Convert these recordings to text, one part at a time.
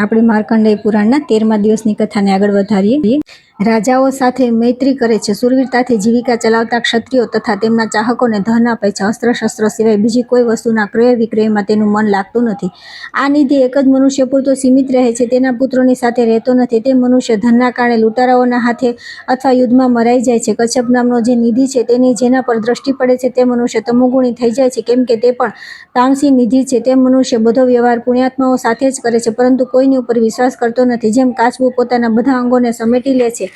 આપણે માર્કંડેય પુરાણના 13મા દિવસની કથાને આગળ વધારીએ. રાજાઓ સાથે મૈત્રી કરે છે. શૂરવીરતાથી જીવિકા ચલાવતા ક્ષત્રિયો તથા તેમના ચાહકોને ધન આપે છે. અસ્ત્ર શસ્ત્રો સિવાય બીજી કોઈ વસ્તુના ક્રય વિક્રયમાં તેનું મન લાગતું નથી. આ નિધિ એક જ મનુષ્ય પૂરતો સીમિત રહે છે. તેના પુત્રોની સાથે રહેતો નથી. તે મનુષ્ય ધનના કારણે લૂંટારાઓના હાથે અથવા યુદ્ધમાં મરાઈ જાય છે. કશ્યપ નામનો જે નિધિ છે તેની જેના પર દ્રષ્ટિ પડે છે તે મનુષ્ય તમોગુણી થઈ જાય છે, કેમ કે તે પણ તામસી નિધિ છે. તે મનુષ્ય બધો વ્યવહાર પુણ્યાત્માઓ સાથે જ કરે છે, પરંતુ કોઈની ઉપર વિશ્વાસ કરતો નથી. જેમ કાચબું પોતાના બધા અંગોને સમેટી લે છે,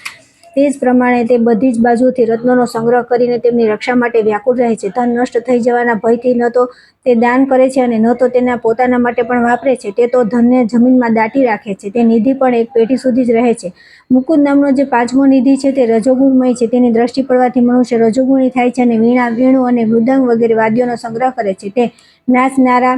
તે જ પ્રમાણે તે બધી જ બાજુથી રત્નોનો સંગ્રહ કરીને તેમની રક્ષા માટે વ્યાકુળ રહે છે. ધન નષ્ટ થઈ જવાના ભયથી ન તો તે દાન કરે છે અને ન તો તેના પોતાના માટે પણ વાપરે છે. તે તો ધનને જમીનમાં દાટી રાખે છે. તે નિધિ પણ એક પેઢી સુધી જ રહે છે. મુકુંદ નામનો જે પાંચમો નિધિ છે તે રજોગુણમય છે. તેની દ્રષ્ટિ પડવાથી મનુષ્ય રજોગુણી થાય છે અને વીણા, વેણુ અને મૃદંગ વગેરે વાદ્યોનો સંગ્રહ કરે છે. તે નાચનારા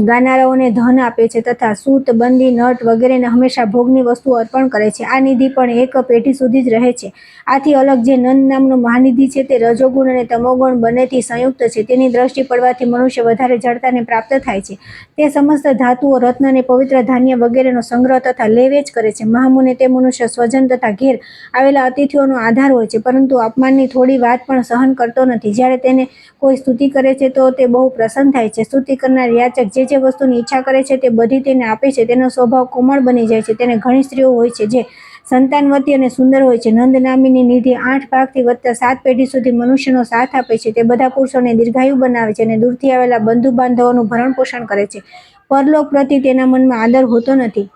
ગાનારાઓને ધન આપે છે તથા સૂત, બંદી, નટ વગેરેને હંમેશા ભોગની વસ્તુઓ અર્પણ કરે છે. આ નિધિ પણ એક પેઢી સુધી જ રહે છે. આથી અલગ જે નંદ નામનો મહાનિધિ છે તે રજોગુણ અને તમોગુણ બંનેથી સંયુક્ત છે. તેની દ્રષ્ટિ પડવાથી મનુષ્ય વધારે જડતાને પ્રાપ્ત થાય છે. તે સમસ્ત ધાતુઓ, રત્ન અને પવિત્ર ધાન્ય વગેરેનો સંગ્રહ તથા લેવેચ કરે છે. મહામુનિ, તે મનુષ્ય સ્વજન તથા ઘેર આવેલા અતિથિઓનો આધાર હોય છે, પરંતુ અપમાનની થોડી વાત પણ સહન કરતો નથી. જ્યારે તેને કોઈ સ્તુતિ કરે છે તો તે બહુ પ્રસન્ન થાય છે. સ્તુતિ કરનાર યાચક જે વસ્તુની ઈચ્છા કરે છે તે બધી તેને આપે છે. તેનો સ્વભાવ કોમળ બની જાય છે. તેને ઘણી સ્ત્રીઓ હોય છે જે સંતાનવતી અને સુંદર હોય છે. નંદ નામની નિધિ 8 ભાગથી વત્તા 7 પેઢી સુધી મનુષ્યનો સાથ આપે છે. તે બધા પુરુષોને દીર્ઘાયુ બનાવે છે અને દૂરથી આવેલા બંધુ બાંધવોનું ભરણ પોષણ કરે છે. પરલોક પ્રતિ તેના મનમાં આદર હોતો નથી.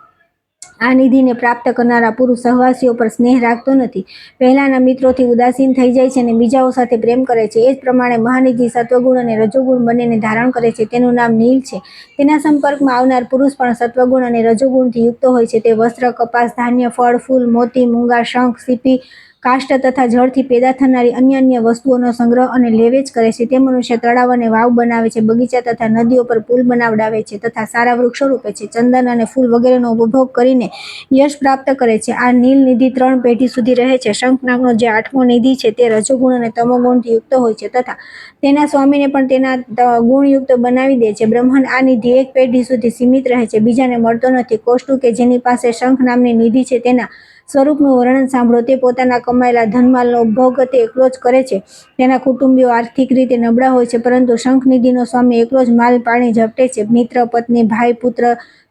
આ નિધિને પ્રાપ્ત કરનારા પુરુષ સહવાસીઓ પર સ્નેહ રાખતો નથી. પહેલાના મિત્રોથી ઉદાસીન થઈ જાય છે અને બીજાઓ સાથે પ્રેમ કરે છે. એ જ પ્રમાણે મહાનિધિ સત્વગુણ અને રજોગુણ બંનેને ધારણ કરે છે. તેનું નામ નીલ છે. તેના સંપર્કમાં આવનાર પુરુષ પણ સત્વગુણ અને રજોગુણથી યુક્ત હોય છે. તે વસ્ત્ર, કપાસ, ધાન્ય, ફળ, ફૂલ, મોતી, મૂંગા, શંખ, સીપી, કાષ્ઠ તથા જળથી પેદા થનારી અન્ય વસ્તુઓનો સંગ્રહ અને લેવેચ કરે છે. તે મનુષ્ય તળાવ અને વાવ બનાવે છે, બગીચા તથા નદીઓ પર પુલ બનાવડાવે છે તથા સારા વૃક્ષો રોપે છે. ચંદન અને ફૂલ વગેરેનો ઉપભોગ કરીને યશ પ્રાપ્ત કરે છે. આ નીલ નિધિ 3 પેઢી સુધી રહે છે. શંખ નામનો જે 8મો નિધિ છે તે રજોગુણ અને તમોગુણથી યુક્ત હોય છે તથા તેના સ્વામીને પણ તેના ગુણયુક્ત બનાવી દે છે. બ્રહ્મણ, આ નિધિ 1 પેઢી સુધી સીમિત રહે છે, બીજાને મળતો નથી. કોષ્ટુ, કે જેની પાસે શંખ નામની નિધિ છે, તેના સ્વરૂપનું વર્ણન સાંભળો. તે પોતાના કમાયેલા ધનમાલનો ઉપભોગ તે એકલો જ કરે છે. તેના કુટુંબીઓ આર્થિક રીતે નબળા હોય છે, પરંતુ શંખ નિધિનો સ્વામી એકલો જ માલ પાણી ઝપટે છે. મિત્ર, પત્ની, ભાઈ, પુત્ર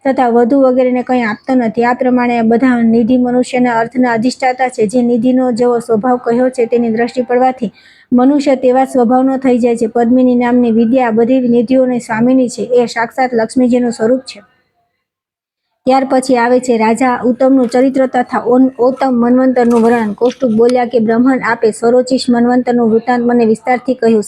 તથા વધુ વગેરેને કંઈ આપતો નથી. આ પ્રમાણે બધા નિધિ મનુષ્યના અર્થના અધિષ્ઠાતા છે. જે નિધિનો જેવો સ્વભાવ કહ્યો છે તેની દ્રષ્ટિ પડવાથી મનુષ્ય તેવા સ્વભાવનો થઈ જાય છે. પદ્મિની નામની વિદ્યા બધી નિધિઓની સ્વામીની છે. એ સાક્ષાત લક્ષ્મીજીનું સ્વરૂપ છે. ત્યાર પછી આવે છે રાજા ઉત્તમનું ચરિત્ર તથા ઓત્તમ મન્વંતરનું વર્ણન. કૌષ્ટુક બોલ્યા કે બ્રહ્મણ, આપે સ્વરોચિષ મન્વંતરનું વૃત્તાંત મને વિસ્તારથી કહ્યું.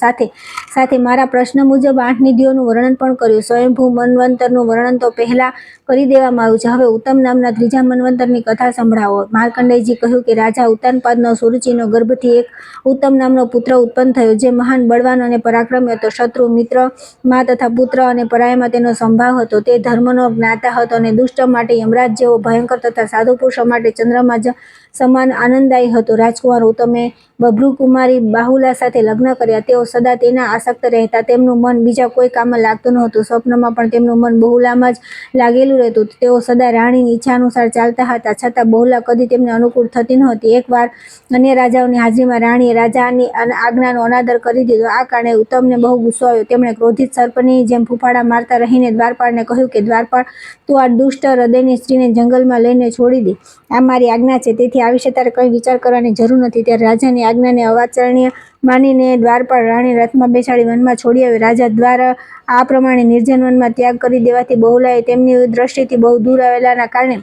સાથે મારા પ્રશ્ન મુજબ 8 નિધિઓનું વર્ણન પણ કર્યું. સ્વયંભૂ મન્વંતરનું વર્ણન તો પહેલા કરી દેવામાં આવ્યું છે. હવે ઉત્તમ નામના 3જા મન્વંતરની કથા સંભળાવો. માર્કંડેયજી કહ્યું કે રાજા ઉત્તાનપાદનો સુરુચિનો ગર્ભથી એક ઉત્તમ નામનો પુત્ર ઉત્પન્ન થયો, જે મહાન બળવાન અને પરાક્રમી હતો. શત્રુ, મિત્ર, માં તથા પુત્ર અને પરાયામાં તેનો સંભાવ હતો. તે ધર્મનો જ્ઞાતા હતો અને દુષ્ટ માટે યમરાજ જેવો ભયંકર તથા સાધુ પુરુષો માટે ચંદ્રમા સમાન આનંદદાયી હતો. રાજકુમાર ઉત્તમે બભ્રુકુમારી બાહુલા સાથે લગ્ન કર્યા. તેઓ સદા તેના આસક્ત રહેતા. તેમનું મન બીજા કોઈ કામમાં લાગતું નહોતું. સ્વપ્નમાં પણ તેમનું મન બહુલામાં જ લાગેલું રહેતું. તેઓ સદા રાણીની ઈચ્છા અનુસાર ચાલતા હતા, છતાં બહુલા કદી તેમને અનુકૂળ થતી નહોતી. એકવાર અન્ય રાજાઓની હાજરીમાં રાણીએ રાજાની આજ્ઞાનો અનાદર કરી દીધો. આ કારણે ઉત્તમને બહુ ગુસ્સો આવ્યો. તેમણે ક્રોધિત સર્પની જેમ ફૂફાડા મારતા રહીને દ્વારપાળને કહ્યું કે દ્વારપાળ, તું આ દુષ્ટ હૃદયની સ્ત્રીને જંગલમાં લઈને છોડી દે. આ મારી આજ્ઞા છે, તેથી આ વિશે તારે કંઈ વિચાર કરવાની જરૂર નથી. ત્યારે રાજાની આજ્ઞાને અવાચરણીય માનીને દ્વારપાળ રાણી રથમાં બેસાડી વનમાં છોડી આવ્યો. રાજા દ્વારા આ પ્રમાણે નિર્જન વનમાં ત્યાગ કરી દેવાથી બહુલાએ તેમની દ્રષ્ટિથી બહુ દૂર આવેલાના કારણે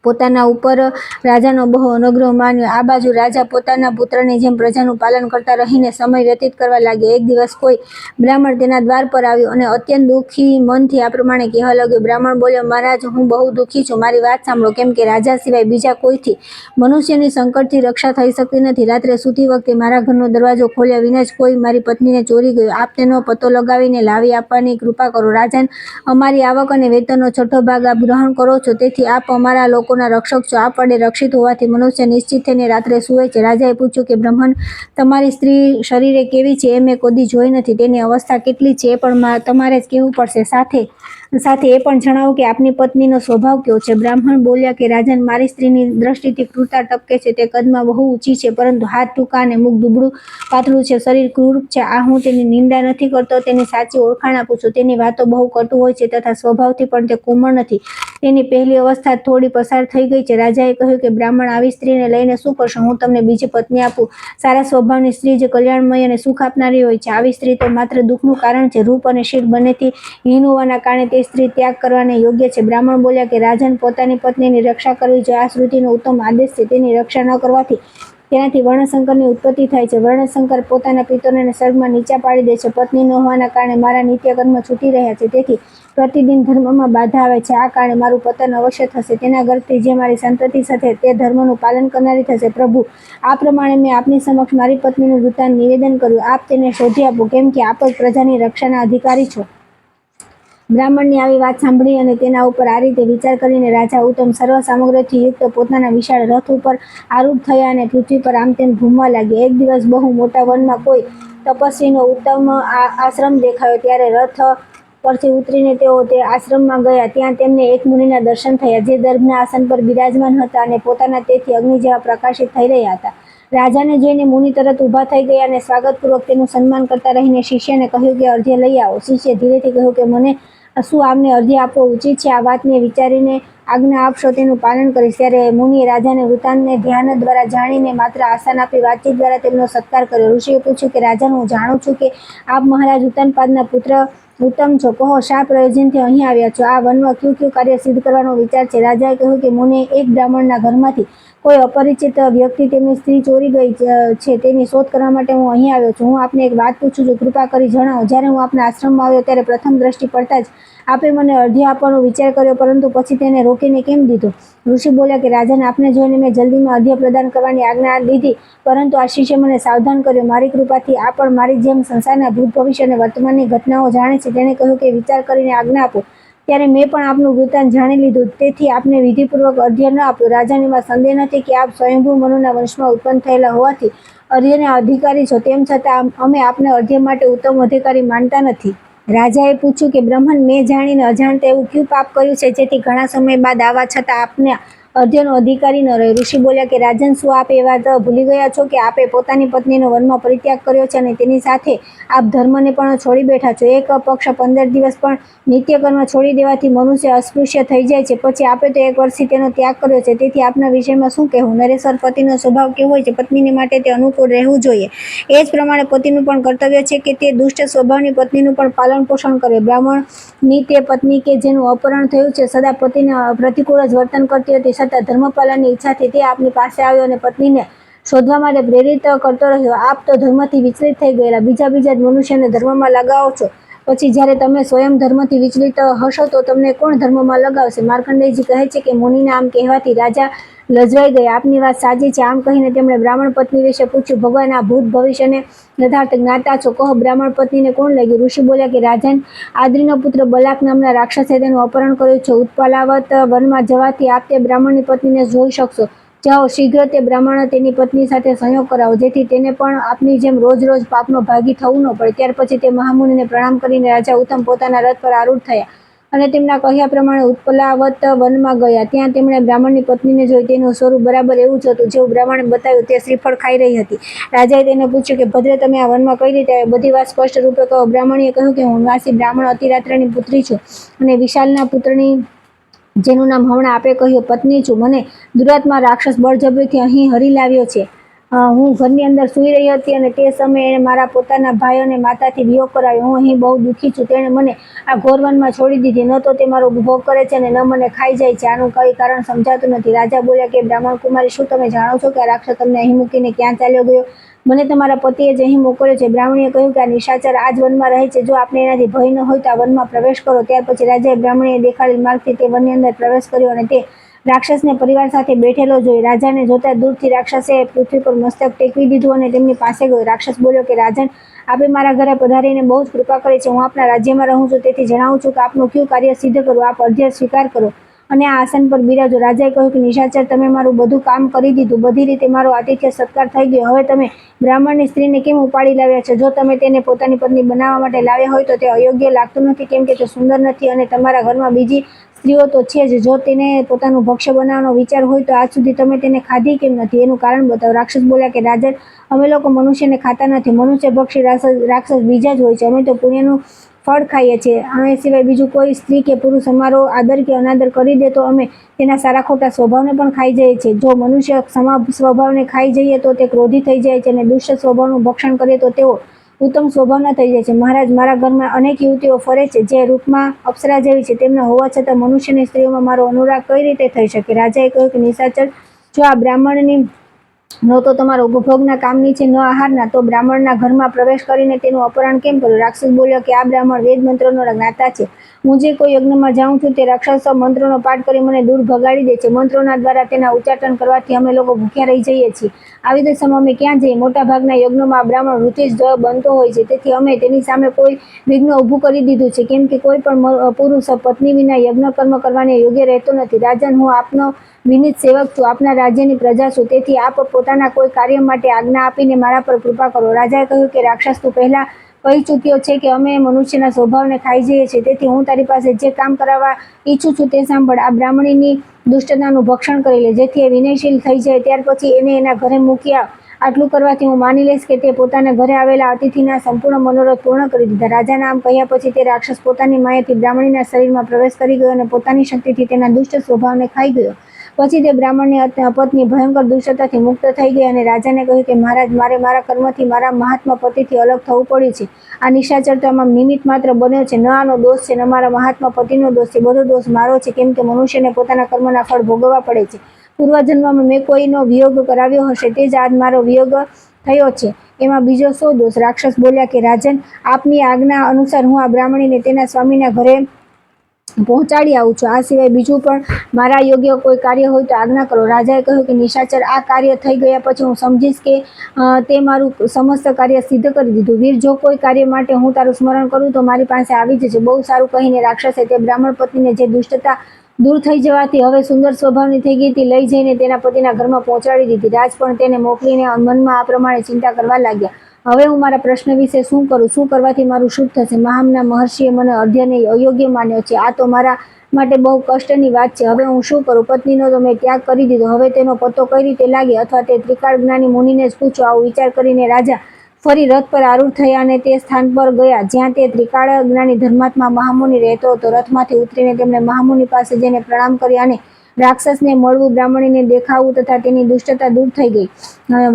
પોતાના ઉપર રાજાનો બહુ અનુગ્રહ માન્યો. આ બાજુ રાજા પોતાના પુત્રની જેમ પ્રજાનું પાલન કરતા રહીને સમય વ્યતીત કરવા લાગ્યા. એક દિવસ કોઈ બ્રાહ્મણ તેના દ્વાર પર આવ્યો અને અત્યંત દુઃખી મનથી આ પ્રમાણે કહેવા લાગ્યો. બ્રાહ્મણ બોલ્યો, મહારાજ, હું બહુ દુઃખી છું. મારી વાત સાંભળો, કેમ કે રાજા સિવાય બીજા કોઈથી મનુષ્યની સંકટથી રક્ષા થઈ શકતી નથી. રાત્રે સૂતી વખતે મારા ઘરનો દરવાજો ખોલ્યા વિના જ કોઈ મારી પત્નીને ચોરી ગયો. આપ તેનો પતો લગાવીને લાવી આપવાની કૃપા કરો. રાજન, અમારી આવક અને વેતનનો 6ઠ્ઠો ભાગ આપ ગ્રહણ કરો છો, તેથી આપ અમારા લોકો લોકોના રક્ષક છો. આ વડે રક્ષિત હોવાથી મનુષ્ય નિશ્ચિત થઈને રાત્રે સૂવે છે. રાજાએ પૂછ્યું કે બ્રાહ્મણ, તમારી સ્ત્રી શરીરે કેવી છે એ મેં કદી જોઈ નથી. તેની અવસ્થા કેટલી છે એ પણ તમારે જ કહેવું પડશે. સાથે એ પણ જણાવો કે આપની પત્નીનો સ્વભાવ કેવો છે. બ્રાહ્મણ બોલ્યા કે રાજન, મારી સ્ત્રીની દ્રષ્ટિથી ક્રૂરતા ટપકે છે. તે કદમાં બહુ ઊંચી છે, પરંતુ હાથ ટૂંકા અને મુખ દુબળું પાતળું છે. શરીર ક્રૂર છે. આ હું તેની નિંદા નથી કરતો, તેની સાચી ઓળખાણ આપું છું. તેની વાતો બહુ કટુ હોય છે તથા સ્વભાવથી પણ તે કોમળ નથી. તેની પહેલી અવસ્થા થોડી પસાર થઈ ગઈ છે. રાજાએ કહ્યું કે બ્રાહ્મણ, આવી સ્ત્રીને લઈને શું કરશો? હું તમને બીજી પત્ની આપું. સારા સ્વભાવની સ્ત્રી જે કલ્યાણમય અને સુખ આપનારી હોય છે, આવી સ્ત્રી તો માત્ર દુઃખનું કારણ છે. રૂપ અને શીલ બંનેથી હીન હોવાના કારણે તે સ્ત્રી ત્યાગ કરવાને યોગ્ય છે. બ્રાહ્મણ બોલ્યા કે રાજન, પોતાની પત્નીની રક્ષા કરવી જોઈએ. આ શ્રુતિનો ઉત્તમ આદેશ છે. તેની રક્ષા ન કરવાથી તેનાથી વર્ણશંકરની ઉત્પત્તિ થાય છે. વર્ણશંકર પોતાના પિતરોને સ્વર્ગમાં નીચા પાડી દે છે. પત્ની ન હોવાના કારણે મારા નિત્યકર્મ છૂટી રહ્યા છે. તેથી પ્રતિદિન ધર્મમાં બાધા આવે છે. આ કારણે મારું પતન અવશ્ય થશે. તેના ગર્ભથી જે મારી સંતતિ થશે તે ધર્મનું પાલન કરનારી થશે. પ્રભુ, આ પ્રમાણે મેં આપની સમક્ષ મારી પત્નીનું વૃત્તાંત નિવેદન કર્યું. આપ તેને શોધી આપો, કેમ કે આપ જ પ્રજાની રક્ષાના અધિકારી છો. બ્રાહ્મણની આવી વાત સાંભળી અને તેના ઉપર આ રીતે વિચાર કરીને રાજા ઉત્તમ સર્વ સામગ્રીથી યુક્ત પોતાના વિશાળ રથ ઉપર આરૂઢ થયા અને પૃથ્વી પર આમ તેમ ઘૂમવા લાગ્યા. એક દિવસ બહુ મોટા વનમાં કોઈ તપસ્વીનો ઉત્તમ આશ્રમ દેખાયો. ત્યારે રથ પરથી ઉતરીને તેઓ તે આશ્રમમાં ગયા. ત્યાં તેમને એક મુનિના દર્શન થયા, જે દર્ભના આસન પર બિરાજમાન હતા અને પોતાના તેજથી અગ્નિ જેવા પ્રકાશિત થઈ રહ્યા હતા. રાજાને જોઈને મુનિ તરત ઊભા થઈ ગયા અને સ્વાગતપૂર્વક તેનું સન્માન કરતા રહીને શિષ્યને કહ્યું કે અર્ધ્ય લઈ આવો. શિષ્યે ધીરેથી કહ્યું કે મને શું આમને અર્ધ્ય આપવો ઉચિત છે? આ વાતને વિચારીને આજ્ઞા આપશો, તેનું પાલન કરીશ. ત્યારે મુનિએ રાજાને વૃત્તાંતને ધ્યાન દ્વારા જાણીને માત્ર આસન આપી વાતચીત દ્વારા તેમનો સત્કાર કર્યો. ઋષિએ પૂછ્યું કે રાજન, હું જાણું છું કે આપ મહારાજ ઉત્તાનપાદના પુત્ર ઉત્તમ છો. કહો, શા પ્રયોજનથી અહીં આવ્યા છો? આ વનમાં કયું કાર્ય સિદ્ધ કરવાનો વિચાર છે? રાજાએ કહ્યું કે મુનિ, એક બ્રાહ્મણના ઘરમાંથી કોઈ અપરિચિત વ્યક્તિ તેમની સ્ત્રી ચોરી ગઈ છે, તેની શોધ કરવા માટે હું અહીં આવ્યો છું. હું આપને એક વાત પૂછું છું, કૃપા કરી જણાવો. જ્યારે હું આપના આશ્રમમાં આવ્યો ત્યારે પ્રથમ દ્રષ્ટિ પડતા જ આપે મને અર્ધ્ય આપવાનો વિચાર કર્યો, પરંતુ પછી તેને રોકીને કેમ દીધો? ઋષિ બોલ્યા કે રાજન, આપને જોઈને મેં જલ્દીમાં અર્ધ્ય પ્રદાન કરવાની આજ્ઞા દીધી, પરંતુ આ શિષ્ય મને સાવધાન કર્યો. મારી કૃપાથી આ પણ મારી જેમ સંસારના ભૂત, ભવિષ્ય અને વર્તમાનની ઘટનાઓ જાણે છે. તેણે કહ્યું કે વિચાર કરીને આજ્ઞા આપો. ત્યારે મેં પણ આપનું વૃત્તાંત જાણી લીધું, તેથી આપને વિધિપૂર્વક અર્ધ્ય ન આપ્યું. રાજન, એમાં સંદેહ નથી કે આપ સ્વયંભૂ મનુના વંશમાં ઉત્પન્ન થયેલા હોવાથી અર્ધ્યના અધિકારી છો. તેમ છતાં અમે આપને અર્ધ્ય માટે ઉત્તમ અધિકારી માનતા નથી. રાજાએ પૂછ્યું કે બ્રાહ્મણ, મેં જાણીને અજાણતા એવું કયું પાપ કર્યું છે જેથી ઘણા સમય બાદ આવવા છતાં આપને અર્ધ્યનો અધિકારી ન રહ્યો? ઋષિ બોલ્યા કે રાજન, શું આપ એ વાત ભૂલી ગયા છો કે આપે પોતાની પત્નીનો વનમાં પરિત્યાગ કર્યો છે અને તેની સાથે આપ ધર્મને પણ છોડી બેઠા છો? એક પક્ષ 15 દિવસ પણ નિત્યકર્મ છોડી દેવાથી મનુષ્ય અસ્પૃશ્ય થઈ જાય છે. પછી આપે તો 1 વર્ષથી તેનો ત્યાગ કર્યો છે. તેથી આપના વિષયમાં શું કહેવું? નરેશ્વર, પતિનો સ્વભાવ કેવો હોય છે? પત્નીને માટે તે અનુકૂળ રહેવું જોઈએ. એ જ પ્રમાણે પતિનું પણ કર્તવ્ય છે કે તે દુષ્ટ સ્વભાવની પત્નીનું પણ પાલન પોષણ કરે. બ્રાહ્મણની તે પત્ની કે જેનું અપહરણ થયું છે, સદા પતિને પ્રતિકૂળ જ વર્તન કરતી હતી, છતાં ધર્મપાલનની ઈચ્છાથી તે આપની પાસે આવ્યો અને પત્નીને શોધવા માટે પ્રેરિત કરતો રહ્યો. આપ તો ધર્મથી વિચલિત થઈ ગયેલા. બીજા જ મનુષ્યને ધર્મમાં લગાવો છો. પછી જ્યારે તમે સ્વયં ધર્મથી વિચલિત હશો તો તમને કોણ ધર્મમાં લગાવશે? માર્કંડેયજી કહે છે કે મુનિના આમ કહેવાથી રાજા લજવાઈ ગયા. આપની વાત સાચી છે. આમ કહીને તેમણે બ્રાહ્મણ પત્ની વિશે પૂછ્યું. ભગવાન, આ ભૂત, ભવિષ્ય અને યથાર્થ જ્ઞાતા છો. કહો, બ્રાહ્મણ પત્નીને કોણ લઈ ગયું? ઋષિ બોલ્યા કે રાજન, આદ્રીનો પુત્ર બલાક નામના રાક્ષસે તેનું અપહરણ કર્યું છે. ઉત્પલાવત વનમાં જવાથી આપ તે બ્રાહ્મણની પત્નીને જોઈ શકશો. જાઓ, શીઘ્ર તે બ્રાહ્મણ તેની પત્ની સાથે સંયોગ કરાવો, જેથી તેને પણ આપની જેમ રોજ રોજ પાપનો ભાગી થવું ન પડે. ત્યાર પછી તે મહામુનિને પ્રણામ કરીને રાજા ઉત્તમ પોતાના રથ પર આરૂઢ થયા અને તેમના કહ્યા પ્રમાણે ઉત્પલાવત વનમાં ગયા. ત્યાં તેમણે બ્રાહ્મણની પત્નીને જોઈ. તેનું સ્વરૂપ બરાબર એવું જ હતું જેવું બ્રાહ્મણે બતાવ્યું. તે શ્રીફળ ખાઈ રહી હતી. રાજાએ તેને પૂછ્યું કે ભદ્રે, તમે આ વનમાં કઈ રીતે આવ્યા? બધી વાત સ્પષ્ટ રૂપે કહો. બ્રાહ્મણીએ કહ્યું કે હું વાસી બ્રાહ્મણ અતિરાત્રની પુત્રી છું અને વિશાલના પુત્રની, જેનું નામ હમણાં આપે કહ્યું, પત્ની છું. મને દુરાત્મા રાક્ષસ બળજબરીથી અહીં હરી લાવ્યો છે. હું ઘરની અંદર સૂઈ રહી હતી અને તે સમયે એણે મારા પોતાના ભાઈ અને માતાથી વિયોગ કરાવ્યો. હું અહીં બહુ દુઃખી છું. તેણે મને આ ઘોર વનમાં છોડી દીધી. ન તો તે મારો ભોગ કરે છે અને ન મને ખાઈ જાય છે. આનું કંઈ કારણ સમજાતું નથી. રાજા બોલ્યા કે બ્રાહ્મણ કુમારી, શું તમે જાણો છો કે આ રાક્ષસ તમને અહીં મૂકીને ક્યાં ચાલ્યો ગયો? મને તમારા પતિએ જ અહીં મોકલ્યો છે. બ્રાહ્મણીએ કહ્યું કે આ નિશાચર આ જ વનમાં રહે છે. જો આપને એનાથી ભય ન હોય તો આ વનમાં પ્રવેશ કરો. ત્યાર પછી રાજાએ બ્રાહ્મણીએ દેખાડેલ માર્ગથી તે વનની અંદર પ્રવેશ કર્યો અને તે રાક્ષસને પરિવાર સાથે બેઠેલો જોઈ. રાજાને જોતા દૂરથી રાક્ષસે પૃથ્વી પર મસ્તક ટેકવી દીધું અને તેમની પાસે ગયો. રાક્ષસ બોલ્યો કે રાજન, આપે મારા ઘરે પધારીને બહુ જ કૃપા કરી છે. હું આપના રાજ્યમાં રહું છું, તેથી જણાવું છું કે આપનું કયું કાર્ય સિદ્ધ કરું. આપ અર્ધ્ય સ્વીકાર કરો. અને આ આસન પર બિરાજો. રાજાએ કહ્યું કે નિશાચર, તમે મારું બધું કામ કરી દીધું, બધી રીતે મારો આતિથ્ય સત્કાર થઈ ગયો. હવે તમે બ્રાહ્મણની સ્ત્રીને કેમ ઉપાડી લાવ્યા છો? જો તમે તેને પોતાની પત્ની બનાવવા માટે લાવ્યા હોય તો તે અયોગ્ય લાગતું નથી, કેમ કે તે સુંદર નથી અને તમારા ઘરમાં બીજી સ્ત્રીઓ તો છે જ. જો તેને પોતાનું ભક્ષ્ય બનાવવાનો વિચાર હોય તો આજ સુધી તમે તેને ખાધી કેમ નથી? એનું કારણ બતાવો. રાક્ષસ બોલ્યા કે રાજન, અમે લોકો મનુષ્યને ખાતા નથી. મનુષ્ય ભક્ષી રાક્ષસ બીજા જ હોય છે. અમે તો પુણ્યનું ફળ ખાઈએ છીએ. અમે સિવાય બીજું કોઈ સ્ત્રી કે પુરુષ અમારો આદર કે અનાદર કરી દે તો અમે તેના સારા ખોટા સ્વભાવને પણ ખાઈ જઈએ છીએ. જો મનુષ્ય ક્ષમા સ્વભાવને ખાઈ જઈએ તો તે ક્રોધી થઈ જાય છે, અને દુષ્ટ સ્વભાવનું ભક્ષણ કરીએ તો તેઓ ઉત્તમ સ્વભાવના થઈ જાય છે. મહારાજ, મારા ઘરમાં અનેક યુવતીઓ ફરે છે જે રૂપમાં અપ્સરા જેવી છે. તેમના હોવા છતાં મનુષ્યની સ્ત્રીઓમાં મારો અનુરાગ કઈ રીતે થઈ શકે? રાજાએ કહ્યું કે નિશાચર, જો આ બ્રાહ્મણની ન તો તમારા ઉપભોગના કામની છે, ન આહારના, તો બ્રાહ્મણના ઘરમાં પ્રવેશ કરીને તેનું અપહરણ કેમ કર્યું? રાક્ષસ બોલ્યો કે આ બ્રાહ્મણ વેદ મંત્રોનો જ્ઞાતા છે. હું જે કોઈ યજ્ઞમાં જાઉં છું તે રાક્ષસો મંત્રોનો પાઠ કરી મને દૂર ભગાડી દે છે. મંત્રોના દ્વારા તેના ઉચ્ચાટન કરવાથી અમે લોકો ભૂખ્યા રહી જઈએ છીએ. આવી દશામાં અમે ક્યાં જઈએ? મોટા ભાગના યજ્ઞોમાં આ બ્રાહ્મણ વૃત્તિ જ બનતો હોય છે. તેથી અમે તેની સામે કોઈ વિઘ્ન ઊભું કરી દીધું છે, કેમ કે કોઈ પણ પુરુષ પત્ની વિના યજ્ઞ કર્મ કરવાની યોગ્ય રહેતો નથી. રાજન, હું આપનો વિનીત સેવક છું, આપના રાજ્યની પ્રજા છું. તેથી આપ પોતાના કોઈ કાર્ય માટે આજ્ઞા આપીને મારા પર કૃપા કરો. રાજાએ કહ્યું કે રાક્ષસ, તું પહેલા કહી ચૂક્યો છે કે અમે મનુષ્યના સ્વભાવને ખાઈ જઈએ છીએ. તેથી હું તારી પાસે જે કામ કરાવવા ઈચ્છું છું તે સાંભળ. આ બ્રાહ્મણીની દુષ્ટતાનું ભક્ષણ કરી લે, જેથી એ વિનયશીલ થઈ જાય. ત્યાર પછી એને એના ઘરે મૂકી આવ. આટલું કરવાથી હું માની લઈશ કે તે પોતાના ઘરે આવેલા અતિથિના સંપૂર્ણ મનોરથ પૂર્ણ કરી દીધા. રાજાના આમ કહ્યા પછી તે રાક્ષસ પોતાની માયાથી બ્રાહ્મણીના શરીરમાં પ્રવેશ કરી ગયો અને પોતાની શક્તિથી તેના દુષ્ટ સ્વભાવને ખાઈ ગયો. પછી તે બ્રાહ્મણની પત્ની ભયંકર દુષ્ટતાથી મુક્ત થઈ ગઈ અને રાજાને કહ્યું કે મહારાજ, મારે મારા કર્મથી મારા મહાત્મા પતિથી અલગ થવું પડ્યું છે. આ નિશાચર તો આમાં નિમિત્ત માત્ર બન્યો છે. ન આનો દોષ છે, ન મારા મહાત્મા પતિનો દોષ છે. બધો દોષ મારો છે, કેમ કે મનુષ્યને પોતાના કર્મના ફળ ભોગવવા પડે છે. પૂર્વજન્મમાં મેં કોઈનો વિયોગ કરાવ્યો હશે, તે જ આજ મારો વિયોગ થયો છે. એમાં બીજો શો દોષ? રાક્ષસ બોલ્યા કે રાજન, આપની આજ્ઞા અનુસાર હું આ બ્રાહ્મણીને તેના સ્વામીના ઘરે પહોંચાડી આવું છું. આ સિવાય બીજું પણ મારા યોગ્ય કોઈ કાર્ય હોય તો આજ્ઞા કરો. રાજાએ કહ્યું કે નિશાચર, આ કાર્ય થઈ ગયા પછી હું સમજીશ કે તે મારું સમસ્ત કાર્ય સિદ્ધ કરી દીધું. વીર, જો કોઈ કાર્ય માટે હું તારું સ્મરણ કરું તો મારી પાસે આવી જજે. બહુ સારું કહીને રાક્ષસે તે બ્રાહ્મણ પત્નીને જે દુષ્ટતા દૂર થઈ જવાથી હવે સુંદર સ્વભાવની થઈ ગઈ હતી, લઈ જઈને તેના પતિના ઘરમાં પહોંચાડી દીધી. રાજ પણ તેને મોકલીને મનમાં આ પ્રમાણે ચિંતા કરવા લાગ્યા. હવે હું મારા પ્રશ્ન વિશે શું કરું? શું કરવાથી મારું શુભ થશે? મહામના મહર્ષિએ મને અધ્યયને અયોગ્ય માન્યો છે. આ તો મારા માટે બહુ કષ્ટની વાત છે. હવે હું શું કરું? પત્નીનો તો મેં ત્યાગ કરી દીધો. હવે તેનો પતો કઈ રીતે લાગે? અથવા તે ત્રિકાળ જ્ઞાની મુનિને જ પૂછો. આવો વિચાર કરીને રાજા ફરી રથ પર આરૂઢ થયા અને તે સ્થાન પર ગયા જ્યાં તે ત્રિકાળ જ્ઞાની ધર્માત્મા મહામુનિ રહેતો હતો. રથમાંથી ઉતરીને તેમણે મહામુનિ પાસે જઈને પ્રણામ કર્યા અને રાક્ષસને મળવું, બ્રાહ્મણીને દેખાવું તથા તેની દુષ્ટતા દૂર થઈ ગઈ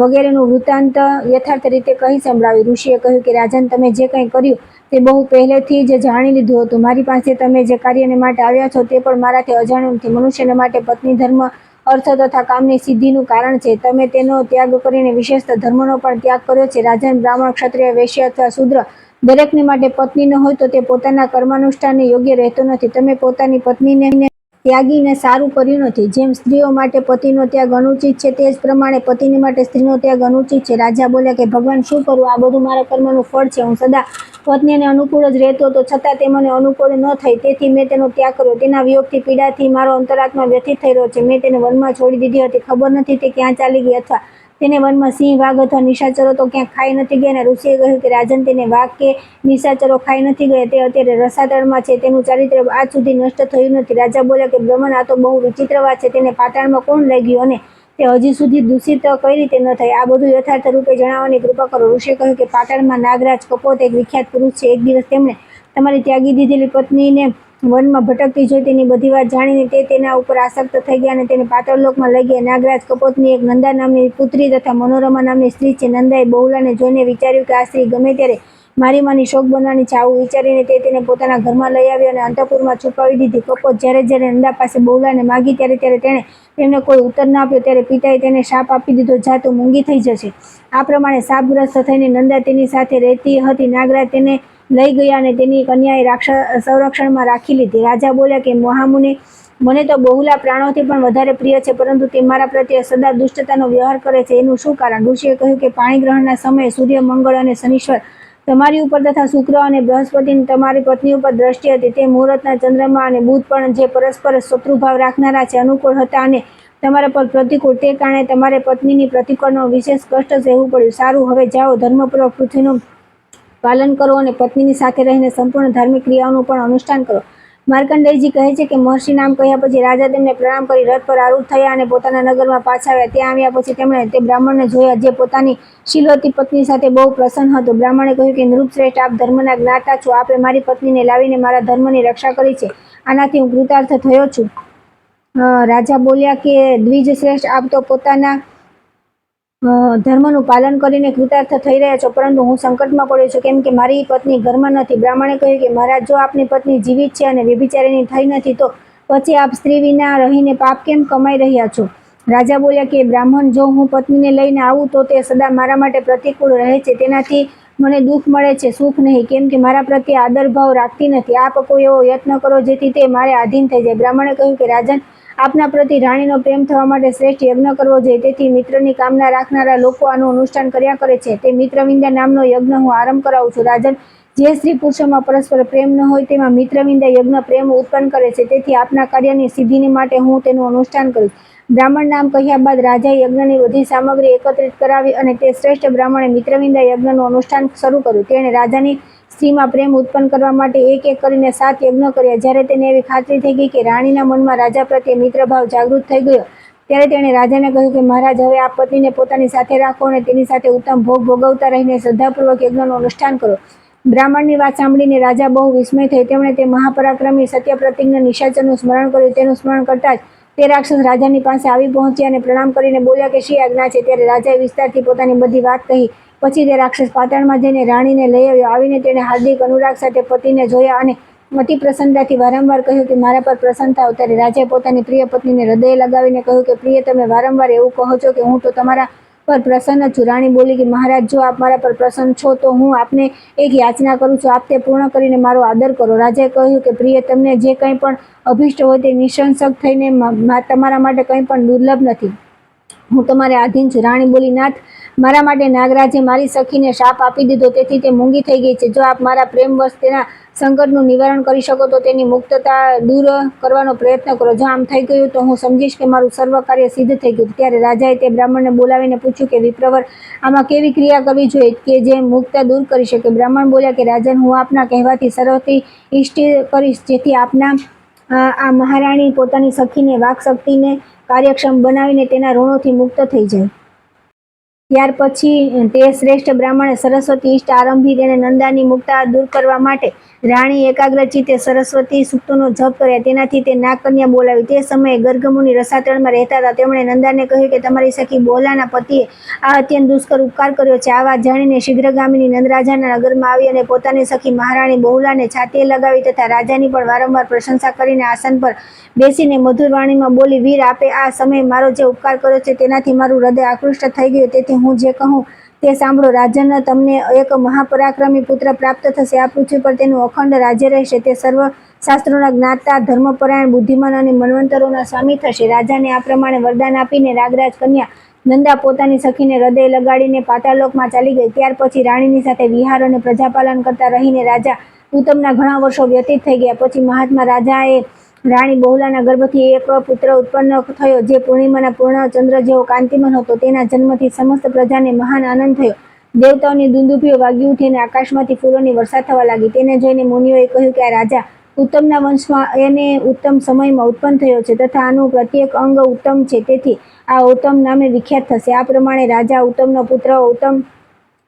વગેરેનું વૃત્તાંત યથાર્થ રીતે કહી સંભળાવ્યું. ઋષિએ કહ્યું કે રાજન, તમે જે કંઈ કર્યું તે બહુ પહેલેથી જ જાણી લીધું હતું. મારી પાસે તમે જે કાર્યને માટે આવ્યા છો તે પણ મારાથી અજાણ્યું નથી. મનુષ્યને માટે પત્ની ધર્મ અર્થ તથા કામની સિદ્ધિનું કારણ છે. તમે તેનો ત્યાગ કરીને વિશેષતઃ ધર્મનો પણ ત્યાગ કર્યો છે. રાજન, બ્રાહ્મણ, ક્ષત્રિય, વૈશ્ય અથવા શૂદ્ર દરેકને માટે પત્ની ન હોય તો તે પોતાના કર્માનુષ્ઠાનને યોગ્ય રહેતો નથી. તમે પોતાની પત્નીને ત્યાગીને સારું કર્યું નથી. જેમ સ્ત્રીઓ માટે પતિનો ત્યાગ અનુચિત છે, તે જ પ્રમાણે પતિની માટે સ્ત્રીનો ત્યાગ અનુચિત છે. રાજા બોલ્યા કે ભગવાન, શું કરું? આ બધું મારા કર્મનું ફળ છે. હું સદા પત્નીને અનુકૂળ જ રહેતો હતો, છતાં તે મને અનુકૂળ ન થઈ, તેથી મેં તેનો ત્યાગ કર્યો. તેના વિયોગથી પીડાથી મારો અંતરાત્મા વ્યથિત થઈ રહ્યો છે. મેં તેને વનમાં છોડી દીધી હતી. ખબર નથી તે ક્યાં ચાલી ગઈ, અથવા તેને વનમાં સિંહ, વાઘ અથવા નિશાચરો તો ક્યાંક ખાઈ નથી ગયા. અને ઋષિએ કહ્યું કે રાજન, તેને વાઘ કે નિશાચરો ખાઈ નથી ગયા. તે અત્યારે રસાતળમાં છે. તેનું ચારિત્ર્ય આજ સુધી નષ્ટ થયું નથી. રાજા બોલ્યા કે બ્રહ્મન, આ તો બહુ વિચિત્ર વાત છે. તેને પાતાળમાં કોણ લઈ ગયું અને તે હજી સુધી દૂષિત કઈ રીતે ન થઈ? આ બધું યથાર્થ રૂપે જણાવવાની કૃપા કરો. ઋષિએ કહ્યું કે પાતાળમાં નાગરાજ કપોત એક વિખ્યાત પુરુષ છે. એક દિવસ તેમણે તમારી ત્યાગી દીધેલી પત્નીને વનમાં ભટકતી જોઈ તેની બધી વાત જાણીને તે તેના ઉપર આસક્ત થઈ ગયા અને તેને પાતાળલોકમાં લઈ ગયા. નાગરાજ કપોતની એક નંદા નામની પુત્રી તથા મનોરમા નામની સ્ત્રી છે. નંદાએ બહુલાને જોઈને વિચાર્યું કે આ સ્ત્રી ગમે ત્યારે મારી માની શોક બનવાની છે. આવું વિચારીને તે તેને પોતાના ઘરમાં લઈ આવી અને અંતઃપુરમાં છુપાવી દીધી. કપોત જ્યારે નંદા પાસે બહુલાને માગી ત્યારે તેણે તેમને કોઈ ઉત્તર ન આપ્યો. ત્યારે પિતાએ તેને શાપ આપી દીધો, જા તું મૂંગી થઈ જશે. આ પ્રમાણે શાપગ્રસ્ત થઈને નંદા તેની સાથે રહેતી હતી. નાગરાજ તેને લઈ ગયા અને તેની કન્યાએ સંરક્ષણમાં રાખી લીધી. રાજા બોલ્યા કે મહામુનિ, મને તો બહુલા પ્રાણોથી પણ વધારે પ્રિય છે, પરંતુ તે મારા પ્રત્યે સદા દુષ્ટતાનો વ્યવહાર કરે છે. એનું શું કારણ? ઋષિએ કહ્યું કે પાણી ગ્રહણના સમયે સૂર્ય, મંગળ અને શનીશ્વર તમારી ઉપર તથા શુક્ર અને બૃહસ્પતિની તમારી પત્ની ઉપર દ્રષ્ટિ હતી. તે મુહૂર્તના ચંદ્રમા અને બુધ પણ જે પરસ્પર શત્રુભાવ રાખનારા છે અનુકૂળ હતા અને તમારા પર પ્રતિકૂળ. તે કારણે તમારે પત્નીની પ્રતિકૂળનો વિશેષ કષ્ટ સહેવું પડ્યું. સારું, હવે જાઓ, ધર્મપૂર્વક પૃથ્વીનું પાલન કરો અને પત્નીની સાથે રહીને સંપૂર્ણ ધાર્મિક ક્રિયાઓનું પણ અનુષ્ઠાન કરો. માર્કંડેયજી કહે છે કે મહર્ષિ નામ કહ્યા પછી રાજા તેમને પ્રણામ કરી રથ પર આરૂઢ થયા અને પોતાના નગરમાં પાછા આવ્યા. ત્યાં આવ્યા પછી તેમણે તે બ્રાહ્મણને જોયા જે પોતાની શીલવતી પત્ની સાથે બહુ પ્રસન્ન હતો. બ્રાહ્મણે કહ્યું કે નૃપશ્રેષ્ઠ, આપ ધર્મના જ્ઞાતા છો. આપે મારી પત્નીને લાવીને મારા ધર્મની રક્ષા કરી છે. આનાથી હું કૃતાર્થ થયો છું. રાજા બોલ્યા કે દ્વિજશ્રેષ્ઠ, આપ તો પોતાના ધર્મનું પાલન કરીને કૃતાર્થ થઈ રહ્યા છો, પરંતુ હું સંકટમાં પડ્યો છું કેમ કે મારી પત્ની ઘરમાં નથી. બ્રાહ્મણે કહ્યું કે મહારાજ, જો આપની પત્ની જીવિત છે અને વ્યભિચારિણી થઈ નથી તો પછી આપ સ્ત્રી વિના રહીને પાપ કેમ કમાઈ રહ્યા છો? રાજા બોલ્યા કે બ્રાહ્મણ, જો હું પત્નીને લઈને આવું તો તે સદા મારા માટે પ્રતિકૂળ રહે છે. તેનાથી મને દુઃખ મળે છે, સુખ નહીં, કેમ કે મારા પ્રત્યે આદરભાવ રાખતી નથી. આપ કોઈ એવો યત્ન કરો જેથી તે મારે આધીન થઈ જાય. બ્રાહ્મણે કહ્યું કે રાજન, આપના પ્રતિ રાણીનો પ્રેમ થવા માટે શ્રેષ્ઠ યજ્ઞ કરવો જોઈએ. તેથી મિત્રની કામના રાખનારા લોકો આનું અનુષ્ઠાન કર્યા કરે છે. તે મિત્રવિંદા નામનો યજ્ઞ હું આરંભ કરાવું છું. રાજન, જે સ્ત્રી પુરુષોમાં પરસ્પર પ્રેમ ન હોય તેમાં મિત્રવિંદા યજ્ઞ પ્રેમ ઉત્પન્ન કરે છે. તેથી આપના કાર્યની સિદ્ધિની માટે હું તેનું અનુષ્ઠાન કરીશ. બ્રાહ્મણ નામ કહ્યા બાદ રાજાએ યજ્ઞની બધી સામગ્રી એકત્રિત કરાવી અને તે શ્રેષ્ઠ બ્રાહ્મણે મિત્રવિંદા યજ્ઞનું અનુષ્ઠાન શરૂ કર્યું. તેણે રાજાની સ્ત્રીમાં પ્રેમ ઉત્પન્ન કરવા માટે એક એક કરીને 7 યજ્ઞ કર્યા. જ્યારે તેને એવી ખાતરી થઈ ગઈ કે રાણીના મનમાં રાજા પ્રત્યે મિત્રભાવ જાગૃત થઈ ગયો, ત્યારે તેણે રાજાને કહ્યું કે મહારાજ, હવે આપ પત્નીને પોતાની સાથે રાખો અને તેની સાથે ઉત્તમ ભોગ ભોગવતા રહીને શ્રદ્ધાપૂર્વક યજ્ઞનું અનુષ્ઠાન કરો. બ્રાહ્મણની વાત સાંભળીને રાજા બહુ વિસ્મય થઈ. તેમણે તે મહાપરાક્રમી સત્યપ્રતિજ્ઞ નિશાચરનું સ્મરણ કર્યું. તેનું સ્મરણ કરતાં જ તે રાક્ષસ રાજાની પાસે આવી પહોંચ્યા અને પ્રણામ કરીને બોલ્યા કે શી આજ્ઞા છે? ત્યારે રાજાએ વિસ્તારથી પોતાની બધી વાત કહી. પછી તે રાક્ષસ પાતાળમાં જઈને રાણીને લઈ આવ્યો. આવીને તેણે હાર્દિક અનુરાગ સાથે પતિને જોયા અને અતિ પ્રસન્નતાથી વારંવાર કહ્યું કે મારા પર પ્રસન્ન થાવ. ત્યારે રાજાએ પોતાની પ્રિય પત્નીને હૃદય લગાવીને કહ્યું કે પ્રિય, તમે વારંવાર એવું કહો છો કે હું તો તમારા પર પ્રસન્ન છું. રાણી બોલી કે મહારાજ, જો આપ મારા પર પ્રસન્ન છો તો હું આપને એક યાચના કરું છું. આપ તે પૂર્ણ કરીને મારો આદર કરો. રાજાએ કહ્યું કે પ્રિય, તમને જે કંઈ પણ અભિષ્ટ હોય તે નિઃસંશક થઈને તમારા માટે કંઈ પણ દુર્લભ નથી. હું તમારે આધીન છું. રાણી બોલી, નાથ, મારા માટે નાગરાજે મારી સખીને શાપ આપી દીધો, તેથી તે મૂંગી થઈ ગઈ છે. જો આપ મારા પ્રેમવશ તેના સંકટનું નિવારણ કરી શકો તો તેની મુક્તતા દૂર કરવાનો પ્રયત્ન કરો. જો આમ થઈ ગયું તો હું સમજીશ કે મારું સર્વ કાર્ય સિદ્ધ થઈ ગયું. ત્યારે રાજાએ તે બ્રાહ્મણને બોલાવીને પૂછ્યું કે વિપ્રવર, આમાં કેવી ક્રિયા કરવી જોઈએ કે જે મુક્તતા દૂર કરી શકે? બ્રાહ્મણ બોલ્યા કે રાજન, હું આપના કહેવાથી સર્વથી ઇષ્ટ કરીશ, જેથી આપના આ મહારાણી પોતાની સખીને વાક્શક્તિને કાર્યક્ષમ બનાવીને તેના ઋણોથી મુક્ત થઈ જાય. ત્યાર પછી તે શ્રેષ્ઠ બ્રાહ્મણે સરસ્વતી ઇષ્ટ આરંભી. તેને નંદાની મુક્તા દૂર કરવા માટે રાણી એકાગ્ર ચિત્તે સરસ્વતી સૂક્તોનો જપ કર્યા. તેનાથી તે નાગકન્યા બોલાવી. તે સમયે ગર્ગમુનિ રસાતળમાં રહેતા હતા. તેમણે નંદાને કહ્યું કે તમારી સખી બહોલાના પતિએ આ અત્યંત દુષ્કર ઉપકાર કર્યો છે. આ વાત જાણીને શીઘ્રગામિની નંદરાજાના નગરમાં આવી અને પોતાની સખી મહારાણી બહુલાને છાતીએ લગાવી તથા રાજાની પણ વારંવાર પ્રશંસા કરીને આસન પર બેસીને મધુર વાણીમાં બોલી, વીર, આપે આ સમયે મારો જે ઉપકાર કર્યો છે તેનાથી મારું હૃદય આકૃષ્ટ થઈ ગયું. તેથી હું જે કહું તે સાંભળો. રાજન, તમને એક મહાપરાક્રમી પુત્ર પ્રાપ્ત થશે. આ પૃથ્વી પર તેનું અખંડ રાજ્ય રહેશે. તે સર્વ શાસ્ત્રોના જ્ઞાતા, ધર્મપરાયણ, બુદ્ધિમાન અને મન્વંતરોના સ્વામી થશે. રાજાને આ પ્રમાણે વરદાન આપીને નાગરાજ કન્યા નંદા પોતાની સખીને હૃદય લગાડીને પાતાળલોકમાં ચાલી ગઈ. ત્યાર પછી રાણીની સાથે વિહાર અને પ્રજાપાલન કરતા રહીને રાજા ઉત્તમના ઘણા વર્ષો વ્યતીત થઈ ગયા. પછી મહાત્મા રાજાએ રાણી બહુલાના ગર્ભથી એક પુત્ર ઉત્પન્ન થયો, જે પૂર્ણિમાના પૂર્ણ ચંદ્ર જેવો કાંતિમાન હતો. તેના જન્મથી સમસ્ત પ્રજાને મહાન આનંદ થયો. દેવતાઓની દુંદુભીઓ વાગી ઉઠી અને આકાશમાંથી ફૂલોની વર્ષા થવા લાગી. તેને જોઈને મુનિઓએ કહ્યું કે આ રાજા ઉત્તમના વંશમાં એને ઉત્તમ સમયમાં ઉત્પન્ન થયો છે તથા આનું પ્રત્યેક અંગ ઉત્તમ છે, તેથી આ ઉત્તમ નામે વિખ્યાત થશે. આ પ્રમાણે રાજા ઉત્તમનો પુત્ર ઉત્તમ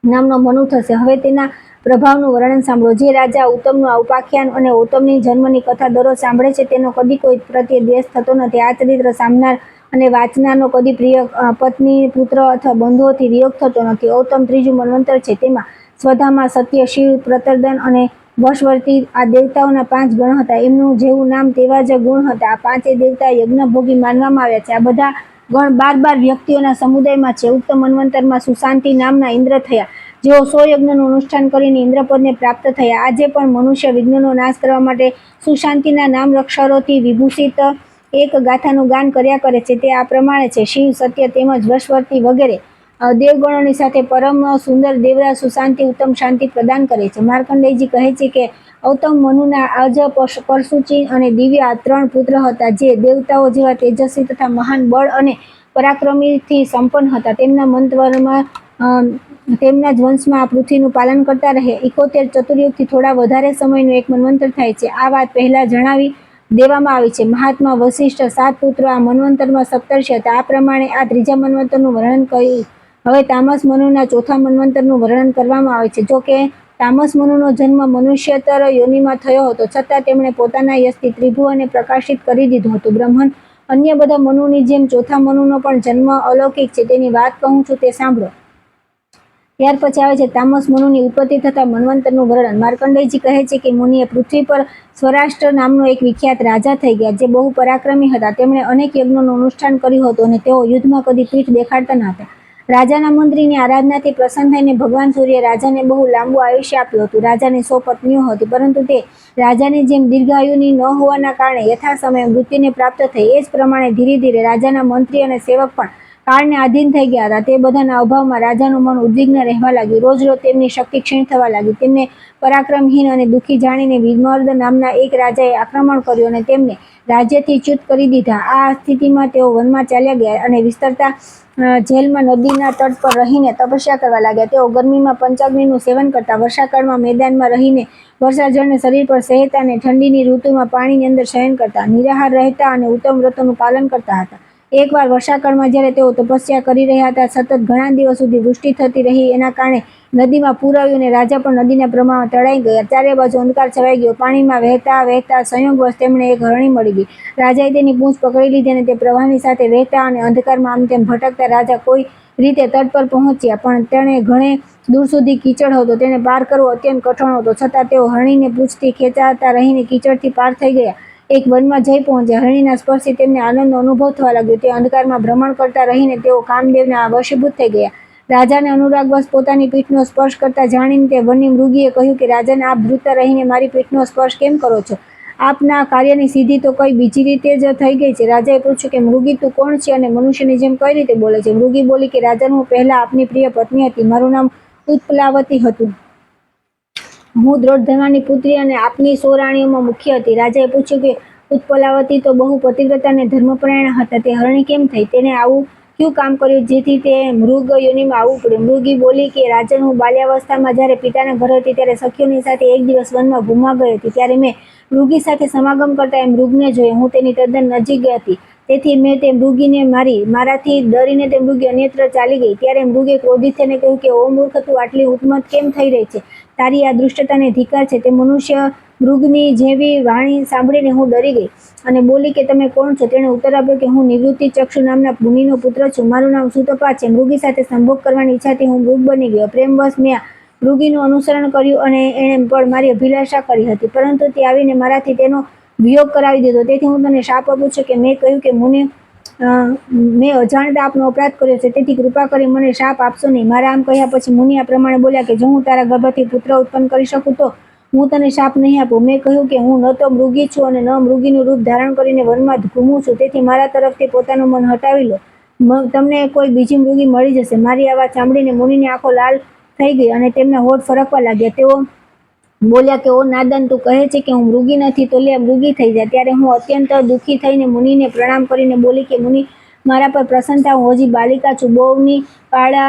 નામનો મનુ થશે. હવે તેના પ્રભાવનું વર્ણન સાંભળો. જે રાજા ઉત્તમનું આ ઉપાખ્યાન અને ઉત્તમની જન્મની કથા દરરોજ સાંભળે છે તેનો કદી કોઈ પ્રત્યે દ્વેષ થતો નથી. આ ચરિત્ર સાંભળનાર અને વાંચનારનો કદી પ્રિય પત્ની, પુત્ર અથવા બંધુઓથી વિયોગ થતો નથી. ઉત્તમ ત્રીજું મન્વંતર છે. તેમાં સ્વધામાં, સત્ય, શિવ, પ્રતર્દન અને વશવર્તી આ દેવતાઓના 5 ગણ હતા. એમનું જેવું નામ તેવા જ ગુણ હતા. આ 5 દેવતા યજ્ઞભોગી માનવામાં આવ્યા છે. આ બધા ગણ 12 વ્યક્તિઓના સમુદાયમાં છે. ઉક્ત મન્વંતરમાં સુશાંતિ નામના ઇન્દ્ર થયા, જેઓ 100 યજ્ઞનું અનુષ્ઠાન કરીને ઇન્દ્રપદને પ્રાપ્ત થયા. આજે પણ મનુષ્ય વિઘ્નનો નાશ કરવા માટે સુશાંતિના નામ અક્ષરોથી વિભૂષિત એક ગાથાનું ગાન કર્યા કરે છે. તે આ પ્રમાણે છે: શિવ, સત્ય તેમજ વશવર્તી વગેરે દેવગણોની સાથે પરમ સુંદર દેવરાજ સુશાંતિ ઉત્તમ શાંતિ પ્રદાન કરે છે. માર્કંડેયજી કહે છે કે ગૌતમ મનુના અજ, પરશુચિ અને દિવ્ય આ 3 પુત્ર હતા જે દેવતાઓ જેવા તેજસ્વી તથા મહાન બળ અને પરાક્રમીથી સંપન્ન હતા. તેમના જ વંશમાં આ પૃથ્વીનું પાલન કરતા રહે. 71 ચતુર્યુગથી થોડા વધારે સમયનું એક મન્વંતર થાય છે. આ વાત પહેલા જણાવી દેવામાં આવી છે. મહાત્મા વશિષ્ઠ 7 પુત્રો આ મન્વંતરમાં સપ્તર્ષિ હતા. આ પ્રમાણે આ ત્રીજા મન્વંતરનું વર્ણન કર્યું. હવે તામસ મનુના ચોથા મન્વંતરનું વર્ણન કરવામાં આવે છે. જો કે તામસ મનુનો જન્મ મનુષ્યતર યોનિમાં થયો હતો, છતાં તેમણે પોતાના યશથી ત્રિભુવનને પ્રકાશિત કરી દીધું હતું. બ્રહ્મન અન્ય બધા મનુની જેમ ચોથા મનુનો પણ જન્મ અલૌકિક છે. તેની વાત કહું છું તે સાંભળો. ત્યાર પછી આવે છે તામસ મનુની ઉત્પત્તિ થતા મન્વંતરનું વર્ણન. માર્કંડેયજી કહે છે કે મુનિએ પૃથ્વી પર સ્વરાષ્ટ્ર નામનો એક વિખ્યાત રાજા થઈ ગયા, જે બહુ પરાક્રમી હતા. તેમણે અનેક યજ્ઞોનું અનુષ્ઠાન કર્યું હતું અને તેઓ યુદ્ધમાં કદી પીઠ દેખાડતા ન હતા. રાજાના મંત્રીની આરાધનાથી પ્રસન્ન થઈને ભગવાન સૂર્યે રાજાને બહુ લાંબુ આયુષ્ય આપ્યું હતું. રાજાની 100 પત્નીઓ હતી, પરંતુ તે રાજાની જેમ દીર્ઘાયુની ન હોવાના કારણે યથાસમયે મૃત્યુને પ્રાપ્ત થઈ. એ જ પ્રમાણે ધીરે ધીરે રાજાના મંત્રી અને સેવક પણ કાળને આધીન થઈ ગયા હતા. તે બધાના અભાવમાં રાજાનું મન ઉદ્વિગ્ન રહેવા લાગ્યું. રોજ રોજ તેમની શક્તિ ક્ષીણ થવા લાગી. તેમને પરાક્રમહીન અને દુઃખી જાણીને વિમર્દ નામના એક રાજાએ આક્રમણ કર્યું અને તેમને રાજ્યથી ચ્યુત કરી દીધા. આ સ્થિતિમાં તેઓ વનમાં ચાલ્યા ગયા અને વિસ્તરતા જેલમાં નદીના તટ પર રહીને તપસ્યા કરવા લાગ્યા. તેઓ ગરમીમાં પંચાગ્નિનું સેવન કરતા, વર્ષાકાળમાં મેદાનમાં રહીને વર્ષાજળને શરીર પર સહેતા અને ઠંડીની ઋતુમાં પાણીની અંદર શયન કરતા, નિરાહાર રહેતા અને ઉત્તમ વ્રતોનું પાલન કરતા હતા. એકવાર વર્ષાકાળમાં જ્યારે તેઓ તપસ્યા કરી રહ્યા હતા, સતત ઘણા દિવસ સુધી વૃષ્ટિ થતી રહી. એના કારણે નદીમાં પૂર આવ્યું અને રાજા પણ નદીના પ્રવાહમાં તણાઈ ગયા. ચારે બાજુ અંધકાર છવાઈ ગયો. પાણીમાં વહેતા વહેતા સંયોગવશ તેમને એક હરણી મળી ગઈ. રાજાએ તેની પૂંછ પકડી લીધી અને તે પ્રવાહની સાથે વહેતા અને અંધકારમાં આમ તેમ ભટકતા રાજા કોઈ રીતે તટ પર પહોંચ્યા. પણ તેણે ઘણે દૂર સુધી કીચડ હતો. તેને પાર કરવો અત્યંત કઠણ હતો. છતાં તેઓ હરણીને પૂંછથી ખેંચાતા રહીને કીચડથી પાર થઈ ગયા. એક વનમાં જઈ પહોંચ્યા. હરણીના સ્પર્શથી તેમને આનંદનો અનુભવ થવા લાગ્યો. તે અંધકારમાં ભ્રમણ કરતા રહીને તેઓ કામદેવના વશીભૂત થઈ ગયા. રાજાને અનુરાગવશ પોતાની પીઠનો સ્પર્શ કરતા જાણીને તે વન્ય મૃગીએ કહ્યું કે રાજાને આપ ધ્રુતતા રહીને મારી પીઠનો સ્પર્શ કેમ કરો છો? આપના કાર્યની સિદ્ધિ તો કઈ બીજી રીતે જ થઈ ગઈ છે. રાજાએ પૂછ્યું કે મૃગી તું કોણ છે અને મનુષ્યની જેમ કઈ રીતે બોલે છે? મૃગી બોલી કે રાજાનું પહેલા આપની પ્રિય પત્ની હતી. મારું નામ ઉત્પલાવતી હતું. હું દ્રોણધર્માની પુત્રી અને આપની 100 રાણીઓમાં મુખ્ય હતી. રાજાએ પૂછ્યું કે ઉત્પલાવતી તો બહુ પતિવ્રતા અને ધર્મપરાયણ હતા, તે હરણી કેમ થઈ? તેને આવું ક્યું કામ કર્યું જેથી તે મૃગ યોનિમાં આવવું પડ્યું? મૃગી બોલી કે રાજન, હું બાલ્યાવસ્થામાં જ્યારે પિતાના ઘરે હતી ત્યારે સખીઓની સાથે એક દિવસ વનમાં ઘૂમવા ગઈ હતી. ત્યારે મેં મૃગી સાથે સમાગમ કરતા એ મૃગને જોઈ. હું તેની તદ્દન નજીક હતી, તેથી મેં તે મૃગીને મારી. મારાથી ડરીને તે મૃગી અન્યત્ર ચાલી ગઈ. ત્યારે મૃગે ક્રોધિત થઈને કહ્યું કે ઓ મૂર્ખ, તું આટલી ઉન્મત્ત કેમ થઈ રહી છે? તારી આ દૃષ્ટતાને ધિક્કાર છે. તે મનુષ્ય મૃગની જેવી વાણી સાંભળીને હું ડરી ગઈ અને બોલી કે તમે કોણ છો? તેણે ઉત્તર આપ્યો કે હું નિવૃત્તિ ચક્ષુ નામના મુનિનો પુત્ર છું. મારું નામ સુતપા છે. મૃગી સાથે સંભોગ કરવાની ઈચ્છાથી હું મૃગ બની ગયો. પ્રેમવશ મેં મૃગીનું અનુસરણ કર્યું અને એણે પણ મારી અભિલાષા કરી હતી, પરંતુ તે આવીને મારાથી તેનો વિયોગ કરાવી દીધો. તેથી હું તને શાપ આપું છું કે મેં કહ્યું કે મુનિ, મેં અજાણતા આપનો અપરાધ કર્યો છે, તેથી કૃપા કરી મને શાપ આપશો નહીં. મારા આમ કહ્યા પછી મુનિ આ પ્રમાણે બોલ્યા કે જો હું તારા ગર્ભથી પુત્ર ઉત્પન્ન કરી શકું તો હું તને શાપ નહીં આપું. મેં કહ્યું કે હું ન તો મૃગી છું અને ન મૃગીનું રૂપ ધારણ કરીને વનમાં ઘૂમું છું, તેથી મારા તરફથી પોતાનું મન હટાવી લો. તમને કોઈ બીજી મૃગી મળી જશે. મારી આ વાત સાંભળીને મુનિની આંખો લાલ થઈ ગઈ અને તેમના હોઠ ફરકવા લાગ્યા. તેઓ બોલ્યા કે ઓ નાદાન, તું કહે છે કે હું મૃગી નથી, તો લે મૃગી થઈ જાય. ત્યારે હું અત્યંત દુઃખી થઈને મુનિને પ્રણામ કરીને બોલી કે મુનિ, મારા પર પ્રસન્ન થાવ. હું હજી બાલિકા છું, બહુની પાળા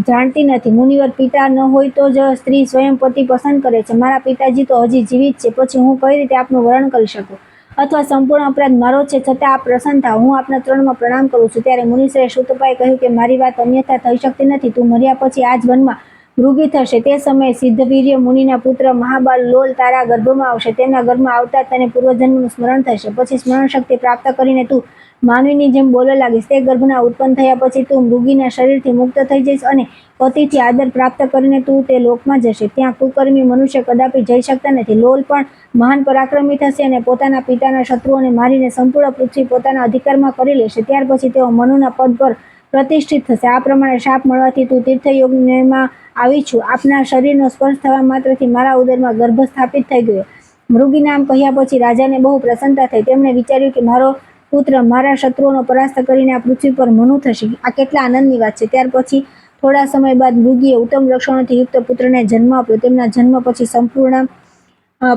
જાણતી નથી. મુનિવર, પિતા ન હોય તો જ સ્ત્રી સ્વયં પતિ પસંદ કરે છે. મારા પિતાજી તો હજી જીવિત છે, પછી હું કઈ રીતે આપનું વર્ણન કરી શકું? અથવા સંપૂર્ણ અપરાધ મારો છે, છતાં આપ પ્રસન્ન થાવ. હું આપના ચરણમાં પ્રણામ કરું છું. ત્યારે મુનિશ્રેષ્ઠ સુતપાએ કહ્યું કે મારી વાત અન્યથા થઈ શકતી નથી. તું મર્યા પછી આ જ વનમાં મૃગી થશે. તે સમયે સિદ્ધવીર્ય મુનિના પુત્ર મહાબાલ લોલ તારા ગર્ભમાં આવશે. તેમના ગર્ભમાં આવતા તને પૂર્વજન્મનું સ્મરણ થશે. પછી સ્મરણ શક્તિ પ્રાપ્ત કરીને તું માનવીની જેમ બોલવા લાગીશ. તે ગર્ભના ઉત્પન્ન થયા પછી તું મૃગીના શરીરથી મુક્ત થઈ જઈશ અને પતિથી આદર પ્રાપ્ત કરીને તું તે લોકમાં જશે. ત્યાં કુકર્મી મનુષ્ય કદાપી જઈ શકતા નથી. લોલ પણ મહાન પરાક્રમી થશે અને પોતાના પિતાના શત્રુઓને મારીને સંપૂર્ણ પૃથ્વી પોતાના અધિકારમાં કરી લેશે. ત્યાર પછી તેઓ મનુના પદ પર પ્રતિષ્ઠિત થશે. આ પ્રમાણે શાપ મળવાથી તું તીર્થયોગમાં આવી છું. આપના શરીરનો સ્પર્શ થવા માત્રથી મારા ઉદરમાં ગર્ભ સ્થાપિત થઈ ગયો. મૃગી નામ કહ્યા પછી રાજાને બહુ પ્રસન્નતા થઈ. તેમણે વિચાર્યું કે મારો પુત્ર મારા શત્રુઓનો પરાસ્ત કરીને આ પૃથ્વી પર મનુ થશે. આ કેટલા આનંદની વાત છે. ત્યાર પછી થોડા સમય બાદ મૃગીએ ઉત્તમ લક્ષણોથી યુક્ત પુત્રને જન્મ આપ્યો. તેમના જન્મ પછી સંપૂર્ણ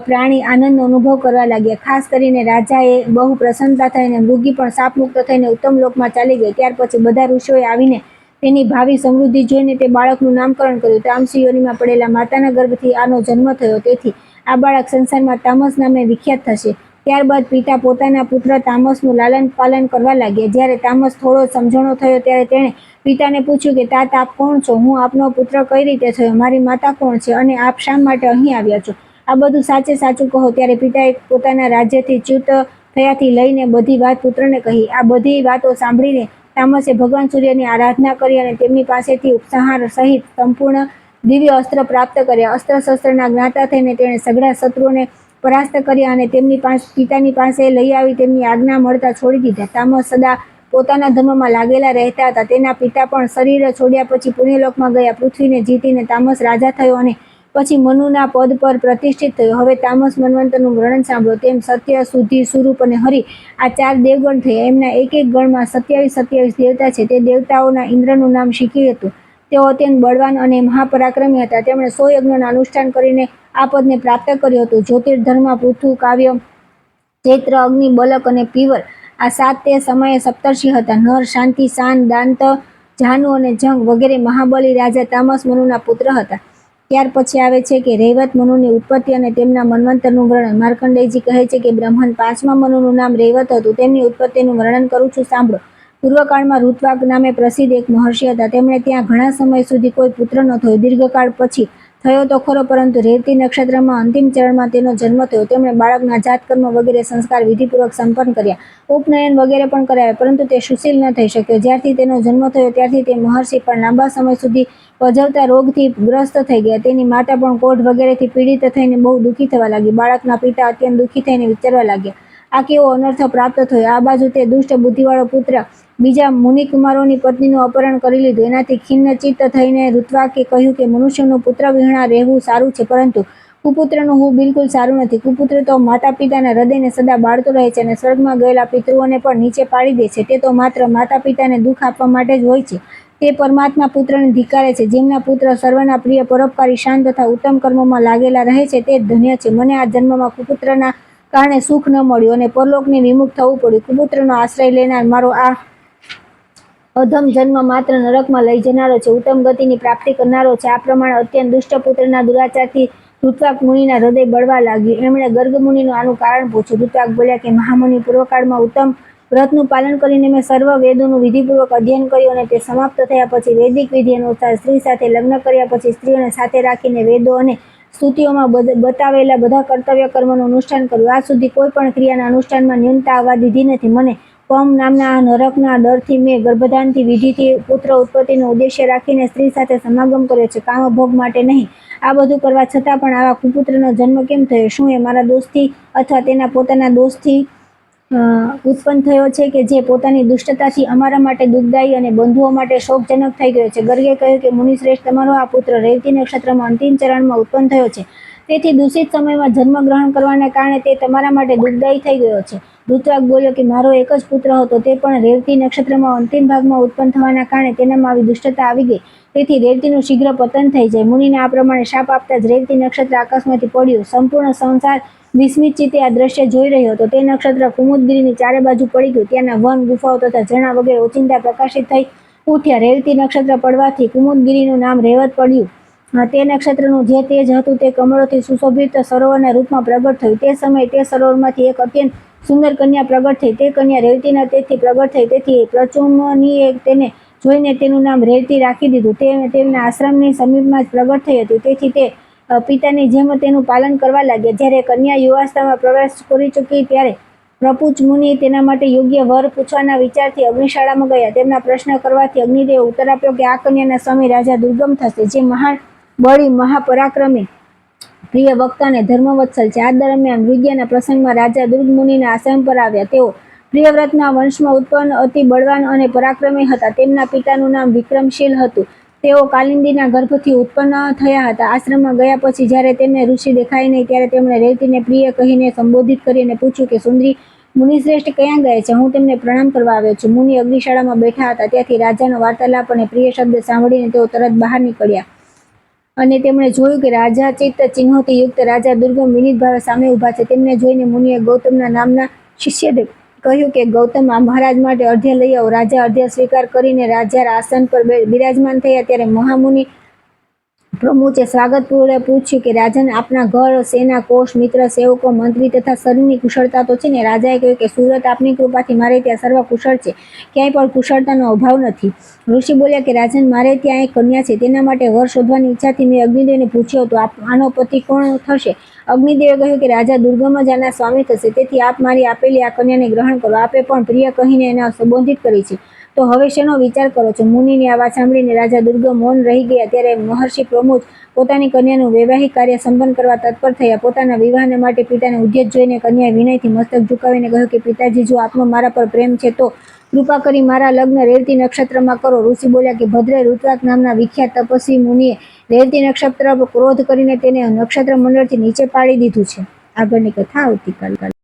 પ્રાણી આનંદનો અનુભવ કરવા લાગ્યા. ખાસ કરીને રાજાએ બહુ પ્રસન્નતા થઈ અને મૃગી પણ શાપમુક્ત થઈને ઉત્તમ લોકમાં ચાલી ગઈ. ત્યાર પછી બધા ઋષિઓએ આવીને તેની ભાવિ સમૃદ્ધિ જોઈને તે બાળકનું નામકરણ કર્યું. તામસી યોનિમાં પડેલા માતાના ગર્ભથી આનો જન્મ થયો, તેથી આ બાળક સંસારમાં તામસ નામે વિખ્યાત થશે. ત્યારબાદ પિતા પોતાના પુત્ર તામસનું લાલન પાલન કરવા લાગ્યા. જ્યારે તામસ થોડો સમજણો થયો ત્યારે તેણે પિતાને પૂછ્યું કે તાત આપ કોણ છો? હું આપનો પુત્ર કઈ રીતે થયો? મારી માતા કોણ છે અને આપ શા માટે અહીં આવ્યા છો? આ બધું સાચે સાચું કહો. ત્યારે પિતાએ પોતાના રાજ્યથી ચ્યુત થયાથી લઈને બધી વાત પુત્રને કહી. આ બધી વાતો સાંભળીને તામસે ભગવાન સૂર્યની આરાધના કરી અને તેમની પાસેથી ઉપસંહાર સહિત સંપૂર્ણ દિવ્ય અસ્ત્ર પ્રાપ્ત કર્યા. અસ્ત્ર શસ્ત્રના જ્ઞાતા થઈને તેણે સઘળા શત્રુઓને પરાસ્ત કર્યા અને તેમની પિતાની પાસે લઈ આવી તેમની આજ્ઞા મળતા છોડી દીધા. તામસ સદા પોતાના ધર્મમાં લાગેલા રહેતા હતા. તેના પિતા પણ શરીર છોડ્યા પછી પુણ્યલોકમાં ગયા. પૃથ્વીને જીતીને તામસ રાજા થયો અને પછી મનુના પદ પર પ્રતિષ્ઠિત થયો. હવે તામસ મન્વંતરનું વર્ણન સાંભળો. તેમ સત્ય, શુદ્ધિ, સુરૂપ અને હરિ આ 4 દેવગણ થયા. એમના એક એક ગણમાં 27 દેવતા છે. તે દેવતાઓના ઇન્દ્રનું નામ શિખી હતું. તેઓ અત્યંત બળવાન અને મહાપરાક્રમી હતા. તેમણે 100 યજ્ઞોના અનુષ્ઠાન કરીને આ પદને પ્રાપ્ત કર્યું હતું. જ્યોતિર્ધર્મ, પૃથુ, કાવ્ય, ચૈત્ર, અગ્નિ, બલક અને પીવર આ 7 તે સમયે સપ્તર્ષિ હતા. નર, શાંતિ, શાન, દાંત, જાનુ અને જંગ વગેરે મહાબલી રાજા તામસ મનુના પુત્ર હતા. ત્યાર પછી આવે છે કે રૈવત મનુની ઉત્પત્તિ અને તેમના મન્વંતરનું વર્ણન. માર્કંડેયજી કહે છે કે બ્રહ્મન 5મા મનુનું નામ રૈવત હતું. તેમની ઉત્પત્તિનું વર્ણન કરું છું, સાંભળો. પૂર્વકાળમાં ઋત્વાક નામે પ્રસિદ્ધ એક મહર્ષિ હતા. તેમણે ત્યાં ઘણા સમય સુધી કોઈ પુત્ર ન થયો. દીર્ઘકાળ પછી થયો તો ખરો, પરંતુ રેવતી નક્ષત્રમાં અંતિમ ચરણમાં તેનો જન્મ થયો. તેમણે બાળકના જાતકર્મ વગેરે સંસ્કાર વિધિપૂર્વક સંપન્ન કર્યા. ઉપનયન વગેરે પણ કરાવ્યા, પરંતુ તે સુશીલ ન થઈ શક્યો. જ્યારથી તેનો જન્મ થયો ત્યારથી તે મહર્ષિ પણ લાંબા સમય સુધી પજવતા રોગથી ગ્રસ્ત થઈ ગયા. તેની માતા પણ કોઢ વગેરેથી પીડિત થઈને બહુ દુઃખી થવા લાગી. બાળકના પિતા અત્યંત દુઃખી થઈને વિચારવા લાગ્યા, આ કેવો અનર્થ પ્રાપ્ત થયો. આ બાજુ તે દુષ્ટ બુદ્ધિવાળો પુત્ર બીજા મુનિકુમારોની પત્નીનું અપહરણ કરી લીધું. એનાથી ખિન્નચિત્ત થઈને ઋત્વાકે કહ્યું કે મનુષ્યનું પુત્ર વિહોણા રહેવું સારું છે, પરંતુ કુપુત્રનું હું બિલકુલ સારું નથી. કુપુત્ર તો માતા પિતાના હૃદયને સદા બાળતો રહે છે અને સ્વર્ગમાં ગયેલા પિતૃઓને પણ નીચે પાડી દે છે. તે તો માત્ર માતા પિતાને દુઃખ આપવા માટે જ હોય છે. તે પરમાત્મા પુત્રને ધિક્કારે છે. જેમના પુત્ર સર્વના પ્રિય, પરોપકારી, શાંત તથા ઉત્તમ કર્મોમાં લાગેલા રહે છે તે જ ધન્ય છે. મને આ જન્મમાં કુપુત્રના કારણે સુખ ન મળ્યું અને પરલોકને વિમુખ થવું પડ્યું. કુપુત્રનો આશ્રય લેનાર મારો આ અધમ જન્મ માત્ર નરકમાં લઈ જનારો છે, ઉત્તમ ગતિની પ્રાપ્તિ કરનારો છે. આ પ્રમાણે અત્યંત દુષ્ટ પુત્રના દુરાચારથી ઋત્વાક મુનિના હૃદય બળવા લાગ્યું. એમણે ગર્ગ મુનિનું આનું કારણ પૂછ્યું. ઋત્વાક બોલ્યા કે મહામુનિ, પૂર્વકાળમાં ઉત્તમ વ્રતનું પાલન કરીને મેં સર્વ વેદોનું વિધિપૂર્વક અધ્યયન કર્યું અને તે સમાપ્ત થયા પછી વૈદિક વિધિ અનુસાર સ્ત્રી સાથે લગ્ન કર્યા પછી સ્ત્રીઓને સાથે રાખીને વેદો અને સ્તુતિઓમાં બતાવેલા બધા કર્તવ્ય કર્મોનું અનુષ્ઠાન કર્યું. આ સુધી કોઈ પણ ક્રિયાના અનુષ્ઠાનમાં ન્યૂનતા આવવા દીધી નથી. મને પમ નામના નરકના ડરથી મેં ગર્ભધાનથી વિધિથી પુત્ર ઉત્પત્તિનો ઉદ્દેશ્ય રાખીને સ્ત્રી સાથે સમાગમ કર્યો છે, કામભોગ માટે નહીં. આ બધું કરવા છતાં પણ આવા કુપુત્રનો જન્મ કેમ થયો? શું એ મારા દોષથી અથવા તેના પોતાના દોષથી ઉત્પન્ન થયો છે કે જે પોતાની દુષ્ટતાથી અમારા માટે દુઃખદાયી અને બંધુઓ માટે શોકજનક થઈ ગયો છે? ગર્ગે કહ્યું કે મુનિશ્રેષ્ઠ, તમારો આ પુત્ર રેવતી નક્ષત્રમાં અંતિમ ચરણમાં ઉત્પન્ન થયો છે. તેથી દૂષિત સમયમાં જન્મ ગ્રહણ કરવાને કારણે તે તમારા માટે દુઃખદાયી થઈ ગયો છે. ઋત્વાક બોલ્યો કે મારો એક જ પુત્ર હતો, તે પણ રેવતી નક્ષત્રમાં અંતિમ ભાગમાં ઉત્પન્ન થવાના કારણે તેનામાં આવી દુષ્ટતા આવી ગઈ. તેથી રેવતીનું શીઘ્ર પતન થઈ જાય. મુનિને આ પ્રમાણે શાપ આપતા જ રેવતી નક્ષત્ર આકાશમાંથી પડ્યું. સંપૂર્ણ સંસાર વિસ્મિત ચિત્તે આ દ્રશ્ય જોઈ રહ્યો હતો. તે નક્ષત્ર કુમુદગીરીની ચારે બાજુ પડી ગયું. ત્યાંના વન, ગુફાઓ તથા ઝરણા વગેરે ઓચિંતા પ્રકાશિત થઈ ઉઠ્યા. રેવતી નક્ષત્ર પડવાથી કુમુદગીરીનું નામ રેવત પડ્યું. તે નક્ષત્રનું જે તેજ હતું તે કમળોથી સુશોભિત સરોવરના રૂપમાં પ્રગટ થયું. તે સમયે તે સરોવરમાંથી એક અત્યંત સુંદર કન્યા પ્રગટ થઈ. તે કન્યા રેવતીના તેજથી પ્રગટ થઈ. તેથી પ્રચુમ્નીએ તેને જોઈને તેનું નામ રેવતી રાખી દીધું. તે તેમના આશ્રમની સમીપમાં જ પ્રગટ થઈ હતી. તેથી તે પિતાની જેમ તેનું પાલન કરવા લાગ્યા. જ્યારે કન્યા યુવાવસ્થામાં પ્રવેશ કરી ચૂકી ત્યારે પ્રપુચ મુનિ તેના માટે યોગ્ય વર પૂછવાના વિચારથી અગ્નિશાળામાં ગયા. તેમના પ્રશ્ન કરવાથી અગ્નિદેવે ઉત્તર આપ્યો કે આ કન્યાના સ્વામી રાજા દુર્ગમ થશે, જે મહાન બળી, મહાપરાક્રમી, પ્રિય વક્તા અને ધર્મવત્સલ છે. આ દરમિયાન મૃગ્યાના પ્રસંગમાં રાજા દુર્ગ મુનિના આશ્રમ પર આવ્યા. તેઓ પ્રિયવ્રતના વંશમાં ઉત્પન્ન અતિ બળવાન અને પરાક્રમી હતા. તેમના પિતાનું નામ વિક્રમશીલ હતું. તેઓ કાલિંદીના ગર્ભથી ઉત્પન્ન થયા હતા. આશ્રમમાં ગયા પછી જ્યારે તેમને ઋષિ દેખાય નહીં ત્યારે તેમણે રેવતીને પ્રિય કહીને સંબોધિત કરી અને પૂછ્યું કે સુંદરી, મુનિશ્રેષ્ઠ ક્યાં ગયા છે? હું તેમને પ્રણામ કરવા આવ્યો છું. મુનિ અગ્નિશાળામાં બેઠા હતા. ત્યાંથી રાજાનો વાર્તાલાપ અને પ્રિય શબ્દ સાંભળીને તેઓ તરત બહાર નીકળ્યા અને તેમણે જોયું કે રાજા ચિત્ત ચિહ્નોથી યુક્ત રાજા દુર્ગમ વિનીત ભાવે સામે ઊભા છે. તેમને જોઈને મુનિએ ગૌતમના નામના શિષ્યને કહ્યું કે ગૌતમ, આ મહારાજ માટે અર્ધ્ય લઈ આવો. રાજા અર્ધ્ય સ્વીકાર કરીને રાજા આસન પર બિરાજમાન થયા. ત્યારે મહામુનિ પ્રમુચે સ્વાગતપૂર્વક પૂછ્યું કે રાજન, આપના ઘર, સેના, કોષ, મિત્ર, સેવકો, મંત્રી તથા શરીરની કુશળતા તો છે ને? રાજાએ કહ્યું કે સુરત, આપની કૃપાથી મારે ત્યાં સર્વ કુશળ છે. ક્યાંય પણ કુશળતાનો અભાવ નથી. ઋષિ બોલ્યા કે રાજન, મારે ત્યાં એક કન્યા છે. તેના માટે વર શોધવાની ઈચ્છાથી મેં અગ્નિદેવને પૂછ્યું હતું, આનો પતિ કોણ થશે? અગ્નિદેવે કહ્યું કે રાજા દુર્ગમ જ આના સ્વામી થશે. તેથી આપ મારી આપેલી આ કન્યાને ગ્રહણ કરો. આપે પણ પ્રિય કહીને એને સંબોધિત કરી છે. તો હવે શેનો વિચાર કરો છો? મુનિની આ વાત સાંભળીને રાજા દુર્ગમ મૌન રહી ગયા. ત્યારે મહર્ષિ પ્રમુચ પોતાની કન્યાનું વૈવાહિક કાર્ય સંપન્ન કરવા તત્પર થયા. પોતાના વિવાહને માટે પિતાને ઉદ્યત જોઈને કન્યાએ વિનયથી મસ્તક ઝુકાવીને કહ્યું કે પિતાજી, જો આપનો મારા પર પ્રેમ છે તો કૃપા કરી મારા લગ્ન રેવતી નક્ષત્રમાં કરો. ઋષિ બોલ્યા કે ભદ્રે, ઋત્વાક નામના વિખ્યાત તપસ્વી મુનિએ રેવતી નક્ષત્ર પર ક્રોધ કરીને તેને નક્ષત્ર મંડળથી નીચે પાડી દીધું છે. આગળની કથા આવતીકાલે.